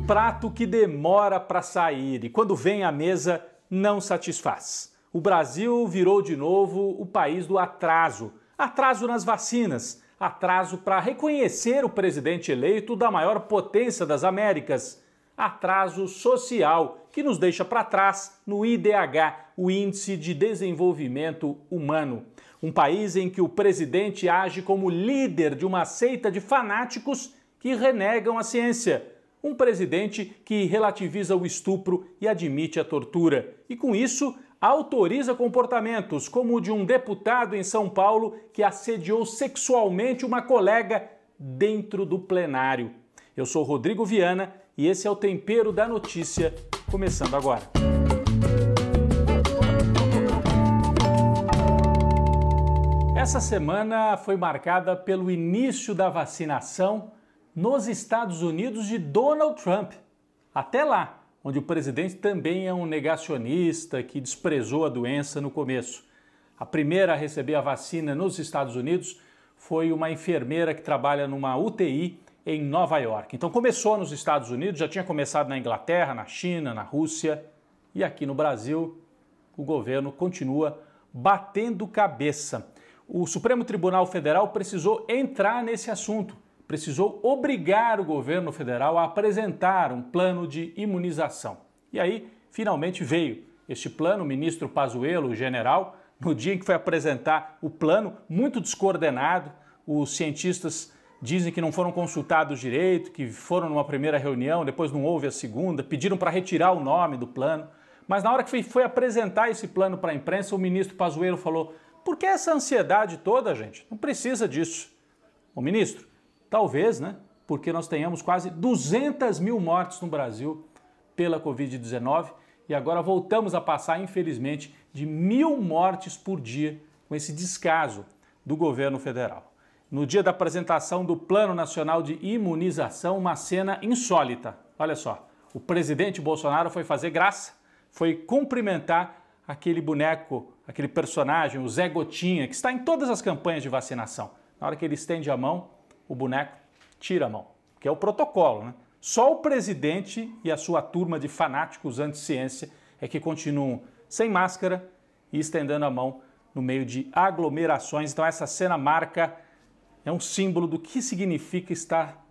prato que demora para sair e quando vem à mesa não satisfaz. O Brasil virou de novo o país do atraso. Atraso nas vacinas, atraso para reconhecer o presidente eleito da maior potência das Américas, atraso social que nos deixa para trás no IDH, o Índice de Desenvolvimento Humano. Um país em que o presidente age como líder de uma seita de fanáticos que renegam a ciência. Um presidente que relativiza o estupro e admite a tortura. E com isso, autoriza comportamentos como o de um deputado em São Paulo que assediou sexualmente uma colega dentro do plenário. Eu sou Rodrigo Viana e esse é o Tempero da Notícia, começando agora. Essa semana foi marcada pelo início da vacinação nos Estados Unidos de Donald Trump. Até lá, onde o presidente também é um negacionista que desprezou a doença no começo. A primeira a receber a vacina nos Estados Unidos foi uma enfermeira que trabalha numa UTI em Nova York. Então começou nos Estados Unidos, já tinha começado na Inglaterra, na China, na Rússia e aqui no Brasil o governo continua batendo cabeça. O Supremo Tribunal Federal precisou entrar nesse assunto. Precisou obrigar o governo federal a apresentar um plano de imunização. E aí, finalmente veio este plano, o ministro Pazuello, o general, no dia em que foi apresentar o plano, muito descoordenado, os cientistas dizem que não foram consultados direito, que foram numa primeira reunião, depois não houve a segunda, pediram para retirar o nome do plano, mas na hora que foi apresentar esse plano para a imprensa, o ministro Pazuello falou: por que essa ansiedade toda, gente? Não precisa disso. Ô ministro, talvez, né? Porque nós tenhamos quase 200 mil mortes no Brasil pela Covid-19 e agora voltamos a passar, infelizmente, de 1.000 mortes por dia com esse descaso do governo federal. No dia da apresentação do Plano Nacional de Imunização, uma cena insólita. Olha só, o presidente Bolsonaro foi fazer graça, foi cumprimentar aquele boneco, aquele personagem, o Zé Gotinha, que está em todas as campanhas de vacinação. Na hora que ele estende a mão, o boneco tira a mão, que é o protocolo, né? Só o presidente e a sua turma de fanáticos anti-ciência é que continuam sem máscara e estendendo a mão no meio de aglomerações. Então essa cena é um símbolo do que significa estar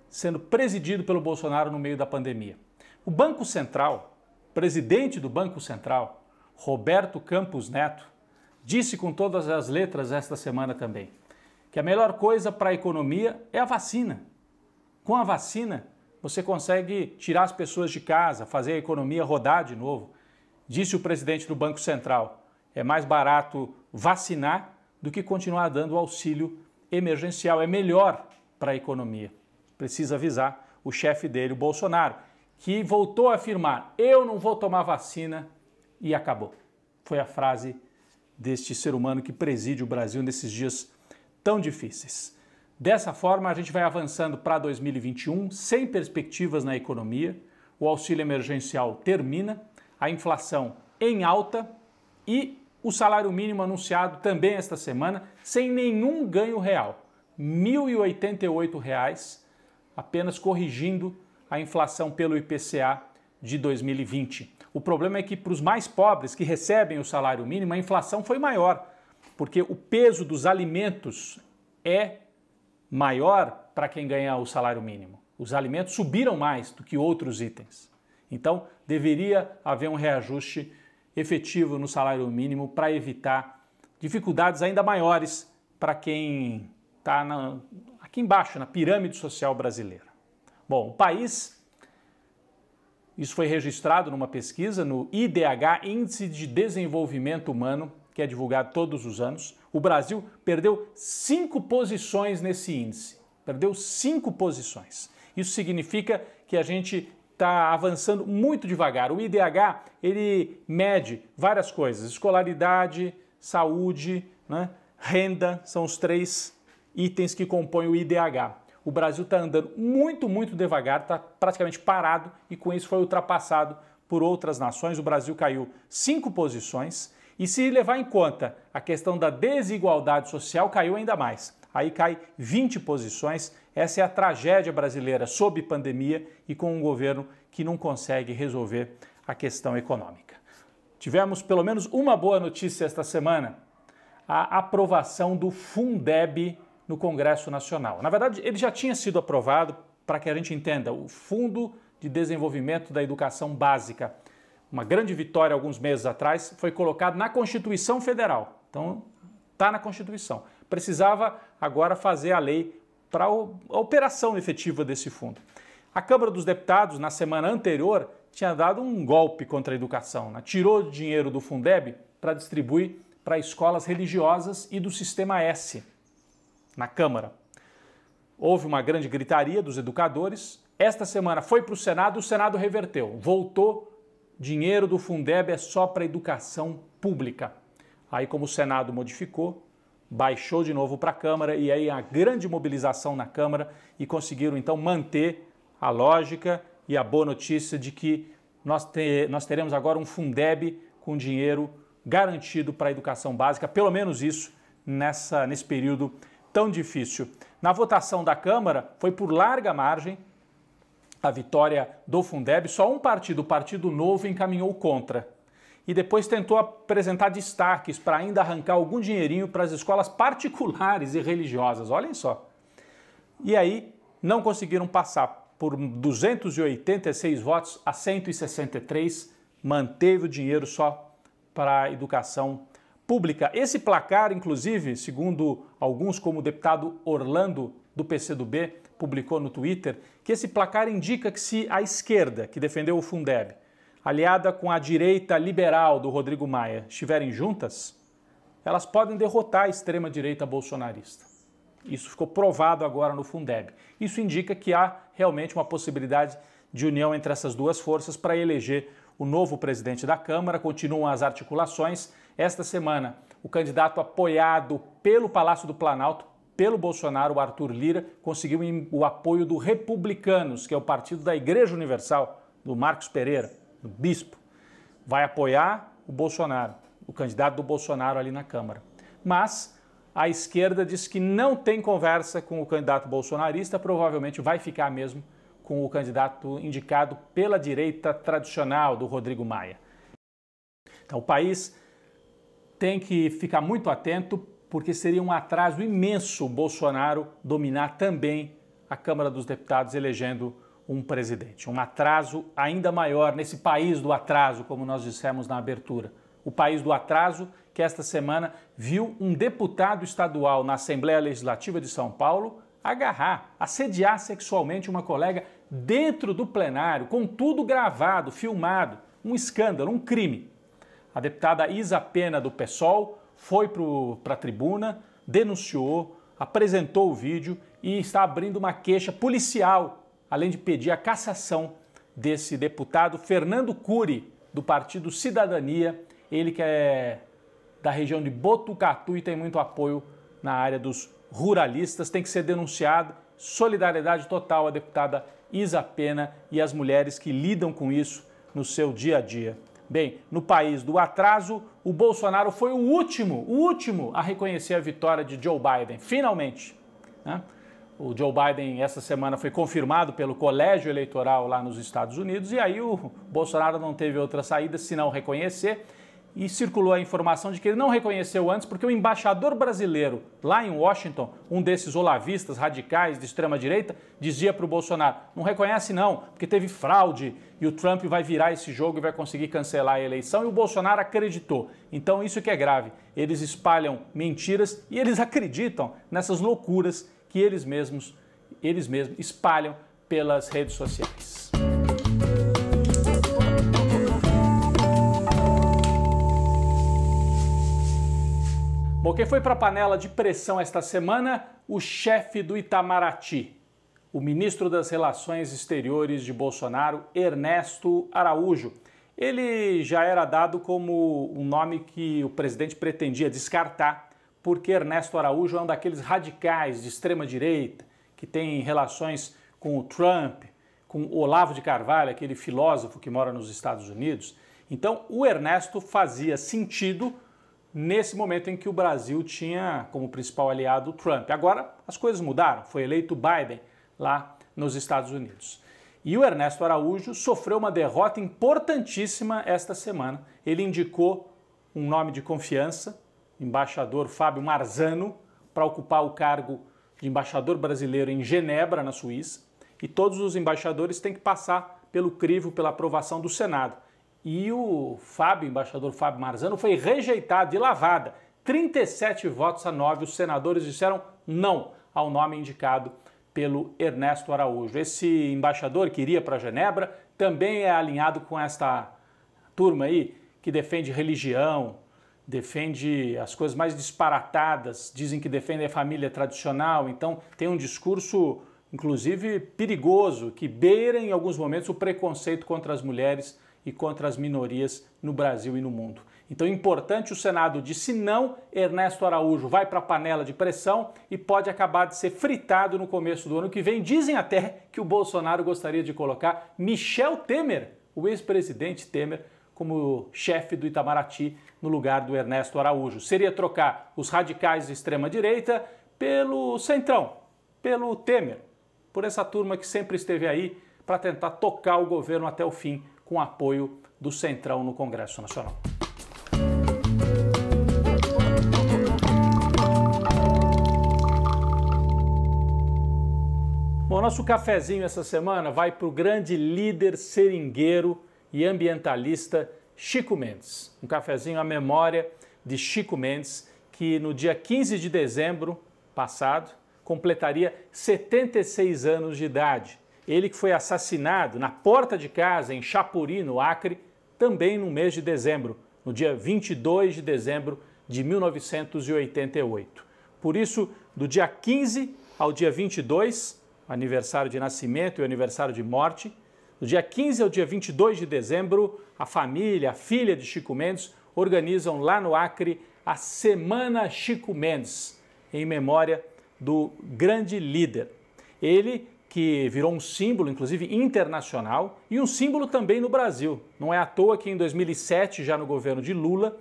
sendo presidido pelo Bolsonaro no meio da pandemia. O Banco Central, presidente do Banco Central, Roberto Campos Neto, disse com todas as letras esta semana também que a melhor coisa para a economia é a vacina. Com a vacina, você consegue tirar as pessoas de casa, fazer a economia rodar de novo. Disse o presidente do Banco Central, é mais barato vacinar do que continuar dando auxílio emergencial. É melhor para a economia. Precisa avisar o chefe dele, o Bolsonaro, que voltou a afirmar: eu não vou tomar vacina e acabou. Foi a frase deste ser humano que preside o Brasil nesses dias tão difíceis. Dessa forma, a gente vai avançando para 2021 sem perspectivas na economia, o auxílio emergencial termina, a inflação em alta e o salário mínimo anunciado também esta semana sem nenhum ganho real, R$ 1.088, apenas corrigindo a inflação pelo IPCA de 2020. O problema é que para os mais pobres que recebem o salário mínimo, a inflação foi maior, porque o peso dos alimentos é maior para quem ganha o salário mínimo. Os alimentos subiram mais do que outros itens. Então, deveria haver um reajuste efetivo no salário mínimo para evitar dificuldades ainda maiores para quem está aqui embaixo, na pirâmide social brasileira. Bom, o país, isso foi registrado numa pesquisa no IDH, Índice de Desenvolvimento Humano, que é divulgado todos os anos. O Brasil perdeu 5 posições nesse índice. Perdeu 5 posições. Isso significa que a gente está avançando muito devagar. O IDH, ele mede várias coisas: escolaridade, saúde, né? Renda, são os 3 itens que compõem o IDH. O Brasil está andando muito devagar, está praticamente parado e com isso foi ultrapassado por outras nações. O Brasil caiu 5 posições. E se levar em conta a questão da desigualdade social, caiu ainda mais. aí cai 20 posições. Essa é a tragédia brasileira sob pandemia e com um governo que não consegue resolver a questão econômica. Tivemos pelo menos uma boa notícia esta semana, a aprovação do Fundeb no Congresso Nacional. Na verdade, ele já tinha sido aprovado, para que a gente entenda, o Fundo de Desenvolvimento da Educação Básica. Uma grande vitória alguns meses atrás, foi colocado na Constituição Federal. Então, está na Constituição. Precisava agora fazer a lei para a operação efetiva desse fundo. A Câmara dos Deputados, na semana anterior, tinha dado um golpe contra a educação, né? Tirou dinheiro do Fundeb para distribuir para escolas religiosas e do Sistema S na Câmara. Houve uma grande gritaria dos educadores. Esta semana foi para o Senado reverteu. Voltou, dinheiro do Fundeb é só para educação pública. Aí, como o Senado modificou, baixou de novo para a Câmara e aí a grande mobilização na Câmara e conseguiram então manter a lógica e a boa notícia de que nós teremos agora um Fundeb com dinheiro garantido para a educação básica, pelo menos isso nesse período tão difícil. Na votação da Câmara foi por larga margem a vitória do Fundeb, só um partido, o Partido Novo, encaminhou contra. E depois tentou apresentar destaques para ainda arrancar algum dinheirinho para as escolas particulares e religiosas, olhem só. E aí não conseguiram passar, por 286 votos a 163, manteve o dinheiro só para a educação pública. Esse placar, inclusive, segundo alguns, como o deputado Orlando, do PCdoB, publicou no Twitter, que esse placar indica que se a esquerda, que defendeu o Fundeb, aliada com a direita liberal do Rodrigo Maia, estiverem juntas, elas podem derrotar a extrema-direita bolsonarista. Isso ficou provado agora no Fundeb. Isso indica que há realmente uma possibilidade de união entre essas duas forças para eleger o novo presidente da Câmara. Continuam as articulações. Esta semana, o candidato apoiado pelo Palácio do Planalto, pelo Bolsonaro, o Arthur Lira, conseguiu o apoio do Republicanos, que é o partido da Igreja Universal, do Marcos Pereira, do bispo. Vai apoiar o Bolsonaro, o candidato do Bolsonaro ali na Câmara. Mas a esquerda diz que não tem conversa com o candidato bolsonarista, provavelmente vai ficar mesmo com o candidato indicado pela direita tradicional do Rodrigo Maia. Então o país tem que ficar muito atento, porque seria um atraso imenso o Bolsonaro dominar também a Câmara dos Deputados, elegendo um presidente. Um atraso ainda maior nesse país do atraso, como nós dissemos na abertura. O país do atraso que esta semana viu um deputado estadual na Assembleia Legislativa de São Paulo assediar sexualmente uma colega dentro do plenário, com tudo gravado, filmado. Um escândalo, um crime. A deputada Isa Pena, do PSOL, foi para a tribuna, denunciou, apresentou o vídeo e está abrindo uma queixa policial, além de pedir a cassação desse deputado Fernando Cury, do Partido Cidadania, ele que é da região de Botucatu e tem muito apoio na área dos ruralistas, tem que ser denunciado. Solidariedade total à deputada Isa Pena e às mulheres que lidam com isso no seu dia a dia. Bem, no país do atraso, o Bolsonaro foi o último a reconhecer a vitória de Joe Biden, finalmente, né? O Joe Biden essa semana foi confirmado pelo colégio eleitoral lá nos Estados Unidos e aí o Bolsonaro não teve outra saída senão reconhecer. E circulou a informação de que ele não reconheceu antes porque o embaixador brasileiro lá em Washington, um desses olavistas radicais de extrema-direita, dizia para o Bolsonaro: não reconhece não, porque teve fraude e o Trump vai virar esse jogo e vai conseguir cancelar a eleição, e o Bolsonaro acreditou. Então isso que é grave, eles espalham mentiras e eles acreditam nessas loucuras que eles mesmos espalham pelas redes sociais. Bom, quem foi para a panela de pressão esta semana? O chefe do Itamaraty, o ministro das Relações Exteriores de Bolsonaro, Ernesto Araújo. Ele já era dado como um nome que o presidente pretendia descartar, porque Ernesto Araújo é um daqueles radicais de extrema-direita que tem relações com o Trump, com Olavo de Carvalho, aquele filósofo que mora nos Estados Unidos. Então, o Ernesto fazia sentido nesse momento em que o Brasil tinha como principal aliado o Trump. Agora as coisas mudaram, foi eleito Biden lá nos Estados Unidos. E o Ernesto Araújo sofreu uma derrota importantíssima esta semana. Ele indicou um nome de confiança, embaixador Fábio Marzano, para ocupar o cargo de embaixador brasileiro em Genebra, na Suíça. E todos os embaixadores têm que passar pelo crivo, pela aprovação do Senado. E o embaixador Fábio Marzano, foi rejeitado de lavada. 37 votos a 9, os senadores disseram não ao nome indicado pelo Ernesto Araújo. Esse embaixador que iria para Genebra também é alinhado com esta turma aí que defende religião, defende as coisas mais disparatadas, dizem que defendem a família tradicional, então tem um discurso, inclusive, perigoso, que beira em alguns momentos o preconceito contra as mulheres e contra as minorias no Brasil e no mundo. Então, importante, o Senado disse não, Ernesto Araújo vai para a panela de pressão e pode acabar de ser fritado no começo do ano que vem. Dizem até que o Bolsonaro gostaria de colocar Michel Temer, o ex-presidente Temer, como chefe do Itamaraty no lugar do Ernesto Araújo. Seria trocar os radicais de extrema-direita pelo centrão, pelo Temer, por essa turma que sempre esteve aí para tentar tocar o governo até o fim, com apoio do centrão no Congresso Nacional. Bom, nosso cafezinho essa semana vai para o grande líder seringueiro e ambientalista Chico Mendes. Um cafezinho à memória de Chico Mendes, que no dia 15 de dezembro passado completaria 76 anos de idade. Ele que foi assassinado na porta de casa em Chapuri, no Acre, também no mês de dezembro, no dia 22 de dezembro de 1988. Por isso, do dia 15 ao dia 22, aniversário de nascimento e aniversário de morte, do dia 15 ao dia 22 de dezembro, a família, a filha de Chico Mendes, organizam lá no Acre a Semana Chico Mendes, em memória do grande líder. Ele que virou um símbolo, inclusive internacional, e um símbolo também no Brasil. Não é à toa que em 2007, já no governo de Lula,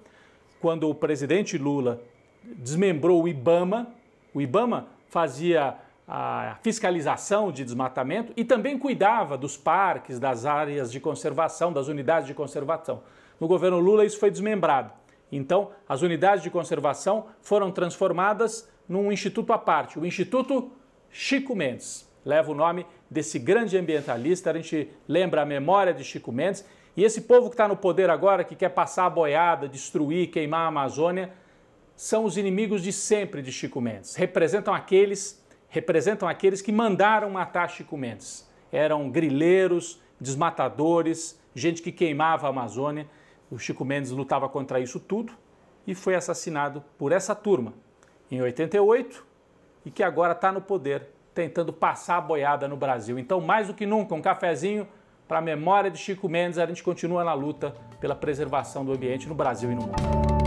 quando o presidente Lula desmembrou o IBAMA fazia a fiscalização de desmatamento e também cuidava dos parques, das áreas de conservação, das unidades de conservação. No governo Lula isso foi desmembrado. Então, as unidades de conservação foram transformadas num instituto à parte, o Instituto Chico Mendes. Leva o nome desse grande ambientalista, a gente lembra a memória de Chico Mendes, e esse povo que está no poder agora, que quer passar a boiada, destruir, queimar a Amazônia, são os inimigos de sempre de Chico Mendes. Representam aqueles que mandaram matar Chico Mendes. Eram grileiros, desmatadores, gente que queimava a Amazônia. O Chico Mendes lutava contra isso tudo e foi assassinado por essa turma em 88 e que agora está no poder, tentando passar a boiada no Brasil. Então, mais do que nunca, um cafezinho para a memória de Chico Mendes. A gente continua na luta pela preservação do ambiente no Brasil e no mundo.